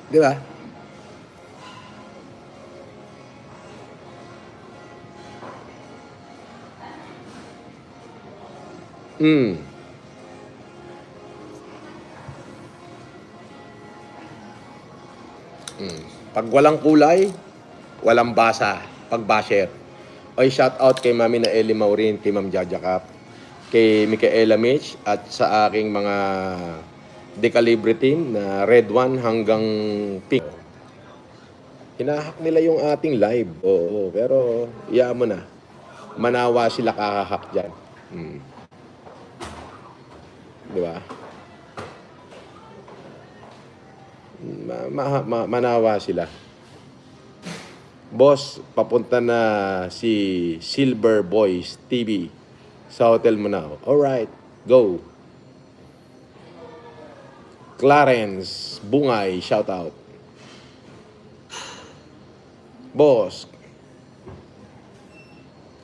Di ba? Mm. Mm. Pag walang kulay, walang basa. Pag basher. Oy, shout out kay Mami na Ellie Maurin, kay Ma'am Jaja Cap, kay Micaela Mitch, at sa aking mga decalibre team na red 1 hanggang pink. Hinahack nila yung ating live. Oo, pero iyaan mo na. Manawa sila kakahack dyan. Hmm. Di ba? Manawa sila. Boss, papunta na si Silver Boys TV sa hotel mo na. Alright, go. Clarence Bungay, shout out. Boss,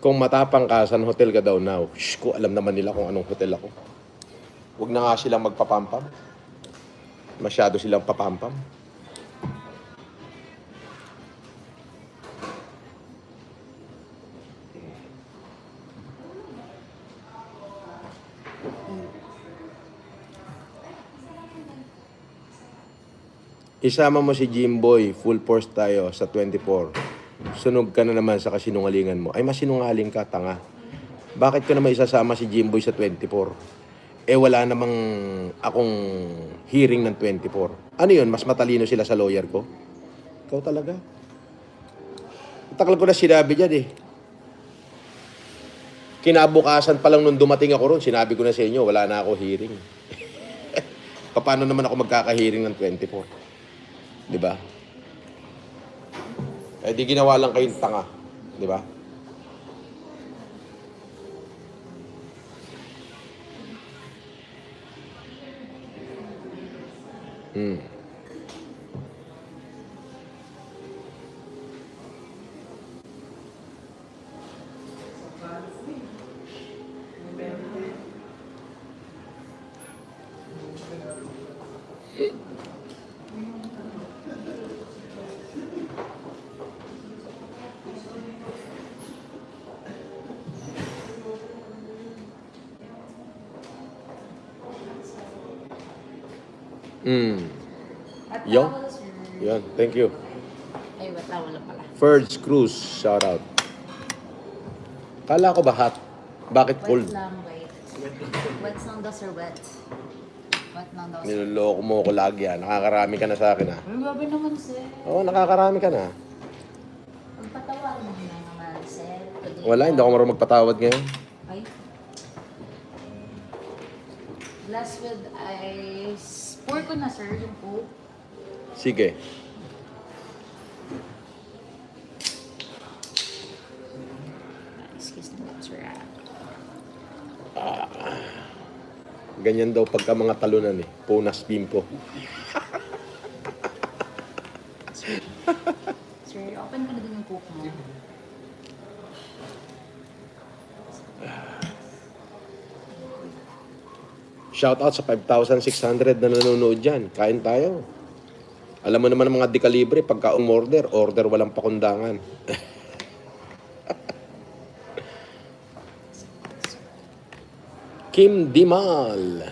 kung matapang ka, saan hotel ka daw now? Shh, ko alam naman nila kung anong hotel ako. Huwag na nga silang magpapampam. Masyado silang papampam. Isama mo si Jimboy, full force tayo sa 24. Sunog ka na naman sa kasinungalingan mo. Ay, masinungaling ka, tanga. Bakit ko naman isasama si Jimboy sa 24? Eh, wala namang akong hearing ng 24. Ano yun? Mas matalino sila sa lawyer ko? Ikaw talaga. Takal ko na sinabi dyan eh. Kinabukasan pa lang nung dumating ako ron, sinabi ko na sa inyo, wala na ako hearing. Paano naman ako magkaka-hearing ng 24? Di ba? Eh di ginawa lang kayong tanga. Di ba? Hmm. Hmm. Yo. Yan, thank you. Ay, wala, wala pala. Ferds Cruz, shout out. Kala ko ba hot? Bakit cold? Wet lang, wait. Wet lang daw, sir, wet. Wet lang daw, sir. Niloloko mo ko lagi ah. Nakakarami ka na sa akin ah. Ay, grabe naman, sir. Oo, nakakarami ka na. Magpatawag mo na naman, sir. Today Wala, hindi ako marunong magpatawad ngayon. Ay. Glass with ice. Pour ko na, sir, yung Coke. Sige. Excuse me, that's right. Ganyan daw pagka mga talunan eh. Punas bimpo. Sir, open ko na din yung Coke mo. Shout out sa 5,600 na nanonood dyan. Kain tayo. Alam mo naman ang mga dekalibre, pagka umorder, order walang pakundangan. Kim Dimal.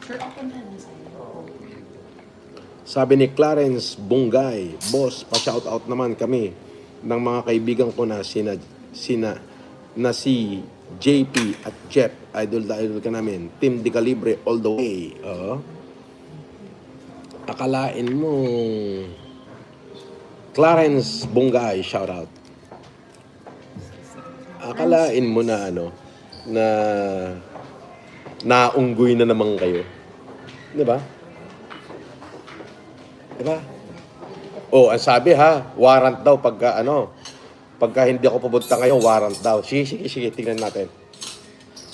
Sir, open na din, sir. Sabi ni Clarence Bungay, boss, pa-shoutout naman kami ng mga kaibigan ko na si JP at Jeff. Idol na idol ka namin. Team Decalibre all the way. Akalain mo Clarence Bungay, shoutout. Akalain mo na na naunggoy na naman kayo. 'Di ba? Diba? Oh, ang sabi ha, warrant daw pagka hindi ako pupunta ngayon, warrant daw. Sige, tingnan natin.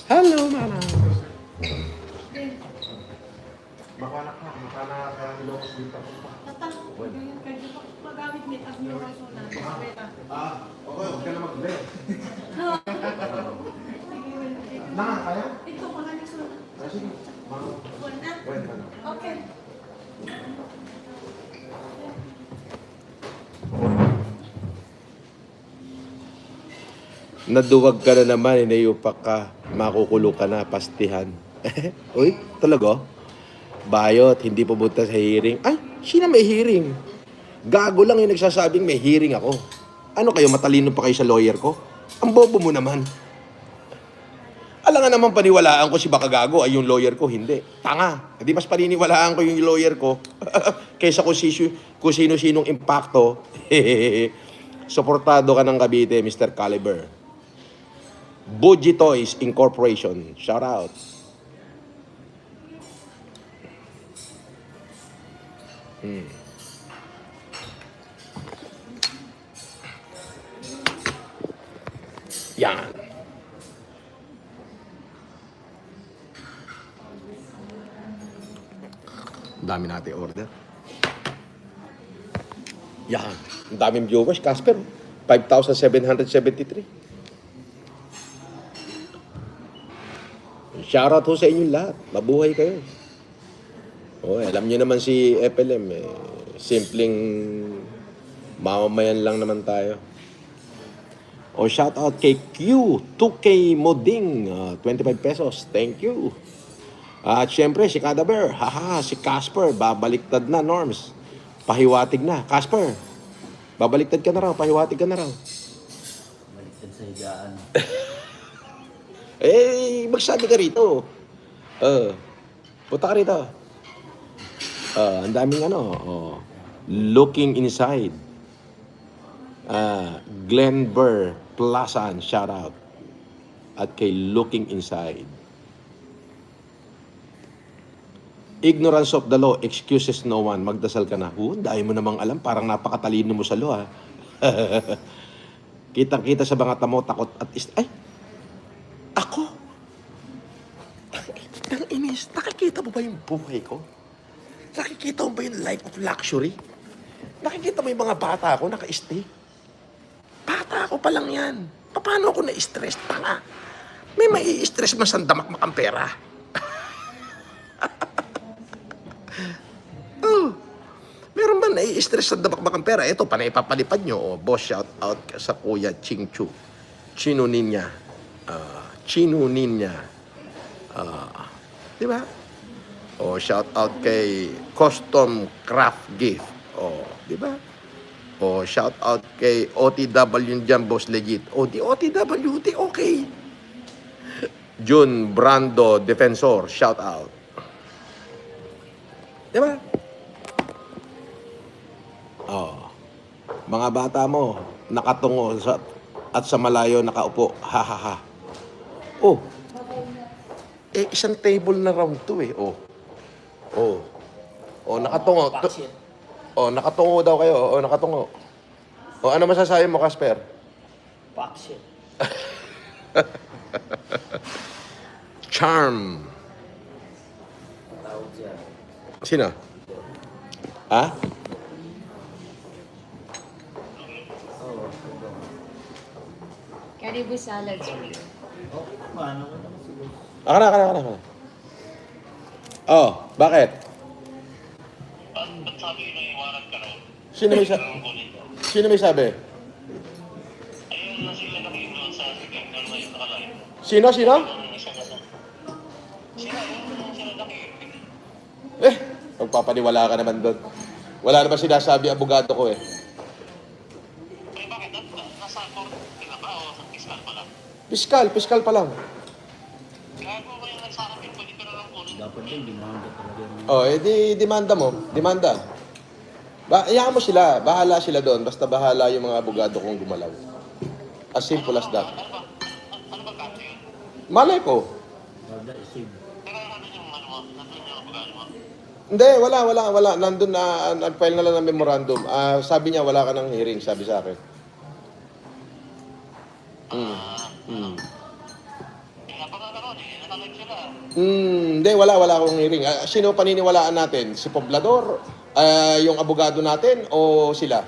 Hello, mama. Makanak ka nilokos dito. Magamit ni as yung rason na. Okay, huwag ka na mag-bless. Nakakaya? Ito, makanik sa... Sige. Wala. Okay. Naduwag ka na naman, inayupak ka, makukulo ka na, pastihan. Uy, talaga? Bayot, hindi pumunta sa hearing. Ay, sino may hearing? Gago lang yung nagsasabing may hearing ako. Ano kayo, matalino pa kayo sa lawyer ko? Ang bobo mo naman. Alam nga naman paniwalaan ko si baka gago ay yung lawyer ko, hindi. Tanga. Hindi mas paniniwalaan ko yung lawyer ko kaysa kung sino-sinong impacto. Suportado ka ng Cavite, Mr. Caliber. Buji Toys Incorporation. Shout out. Yan. Ang dami natin order. Yan. Ang daming viewers, Casper. 5,773. Shoutout ho sa inyong lahat. Mabuhay kayo. Alam niyo naman si FLM, simpleng mamamayan lang naman tayo. Shoutout kay Q, 2K Moding, 25 pesos. Thank you. At syempre, si Cadaver. Si Casper, babaliktad na, Norms. Pahiwatig na. Casper, babaliktad ka na raw, pahiwatig ka na raw. Baliktad sa higaan. Magsabi ka rito. Punta ka rito. Ang daming looking inside. Glenn Burr Plazan, shout out. At kay Looking Inside. Ignorance of the law excuses no one. Magdasal ka na. Dahil mo namang alam, parang napakatalino mo sa law, ha? Kitang-kita sa mga tamo, takot at ay! Ako? Ang inis, nakikita mo ba yung buhay ko? Nakikita mo ba yung life of luxury? Nakikita mo yung mga bata ko naka-stay? Bata ko pa lang yan. Paano ako na-stress? Tanga. May mai-stress man sa damakmak pera. Meron ba nai-stress sa damakmak pera? Ito, panay papalipad nyo. Boss, shout out sa Kuya Ching Chu. Chino Ninya. Chino Ninya. Di ba? Shout out kay Custom Craft Gift. Di ba? Shout out kay OTW dyan, Boss Legit. Di OTW, di okay. Jun Brando Defensor, shout out. Di ba? Mga bata mo, nakatungo at sa malayo nakaupo. Ha ha ha. Isang table na round to eh. Nakatungo. Nakatungo daw kayo. Nakatungo. Ano masasabi mo, Casper? Paksit. Charm. Tawag siya. Sino? Ha? Caribou salad, sir. Okay naman. Ako naman siguro. Akala. Bakit? Ba't sabi na iwanan ka raw? Sino may sabi? Ayun na sila nag-influence sa akin. Ano na yung nakalain? Sino? Sila yung sila naki. Magpapaniwala ka naman doon. Wala naman sinasabi abogado ko eh. Bakit? Nasa court ka ba o sa fiscal pa lang? Piskal pa lang. Gago ba yung nagsakapin? Pwede ka na lang kunin. Dapat din, demanda talaga. Di demanda mo. Demanda. Iyaan mo sila. Bahala sila doon. Basta bahala yung mga abogado kong gumalaw. As simple as that. Ano ba kaso yun? Malay ko. Order isig. Teka, ano yung ano mo? Nandun yung abogado mo? Hindi, wala. Nandun na, nag-file na lang ng memorandum. Sabi niya, wala ka ng hearing, sabi sa akin. Napakakaroon eh. Nakalag sila. Hindi, wala akong hearing. Sino paniniwalaan natin? Si Poblador? Yung abogado natin? O sila?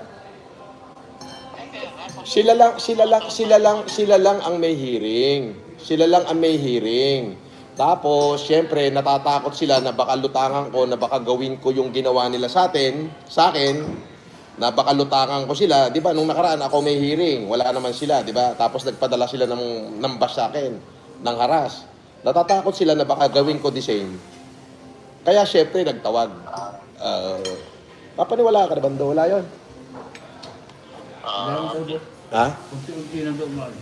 Kaya, nasa Sila lang ang may hearing. Sila lang ang may hearing. Tapos, syempre, natatakot sila na baka lutangan ko, na baka gawin ko yung ginawa nila sa akin, na baka lutangan ko sila. Di ba, nung nakaraan ako may hearing, wala naman sila, di ba? Tapos nagpadala sila ng bash sa akin, ng haras. Natatakot sila na baka gawin ko the same. Kaya syempre, nagtawag. Papaniwala ka na bando? Wala yun. Meron daw doon. Ha? Unti-unti na daw mahal.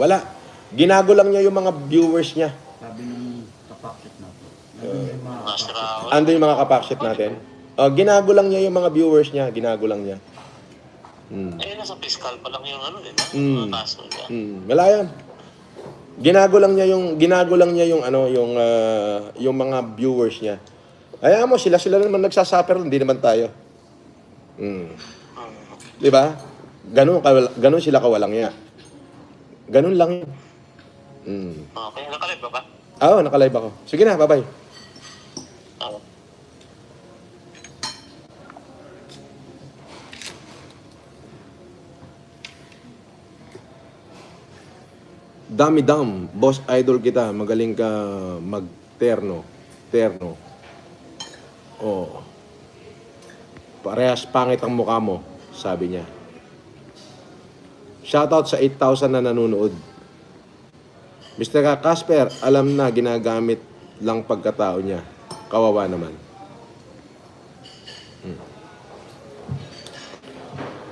Wala. Ginago lang niya yung mga viewers niya. Sabi ng kapaksit natin. Nandun yung mga kapaksit. Nasira ako. Ando yung mga kapakship natin. Ginago lang niya yung mga viewers niya. Ginago lang niya. Eh, nasa fiscal pa lang yung ano, di ba? Mm. Mga kaso niya. Wala yan. Ginago lang niya yung mga viewers niya. Kaya mo, sila naman nagsasuffer, hindi naman tayo. Di ba? Ganun sila kawalang niya. Ganun lang yun. Okay, nakalib ba ba? Oo, nakalive ako. Sige na, bye-bye. Oo. Dami-dam, boss idol kita, magaling ka mag-terno. Oh. Parehas pangit ang mukha mo, sabi niya. Shoutout sa 8,000 na nanonood. Mr. Casper, alam na ginagamit lang pagkatao niya. Kawawa naman.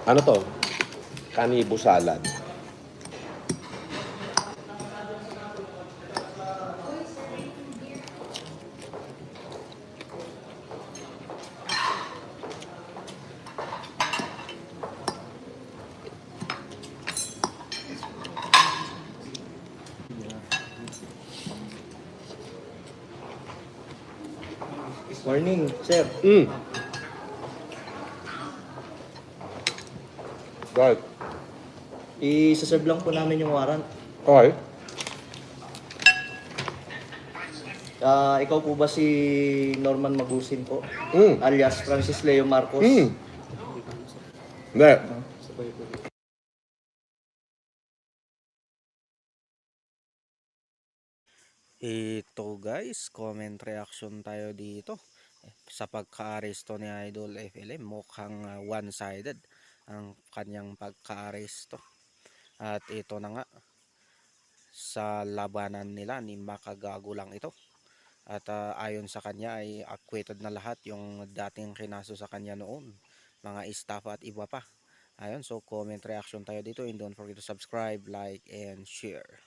Ano to? Kanibo salad. Morning, sir. Right. I-serve lang po namin yung warrant. Okay. Ikaw po ba si Norman Magusin po? Mm. Alias Francis Leo Marcos? Hindi. Sabay po. Ito guys, comment reaction tayo dito. Sa pagka-aresto ni Idol FLM, mukhang one-sided ang kanyang pagka-aresto. At ito na nga, sa labanan nila ni Makagago lang ito. At ayon sa kanya ay acquitted na lahat yung dating kinaso sa kanya noon, mga staff at iba pa. Ayun, so comment reaction tayo dito, and don't forget to subscribe, like, and share.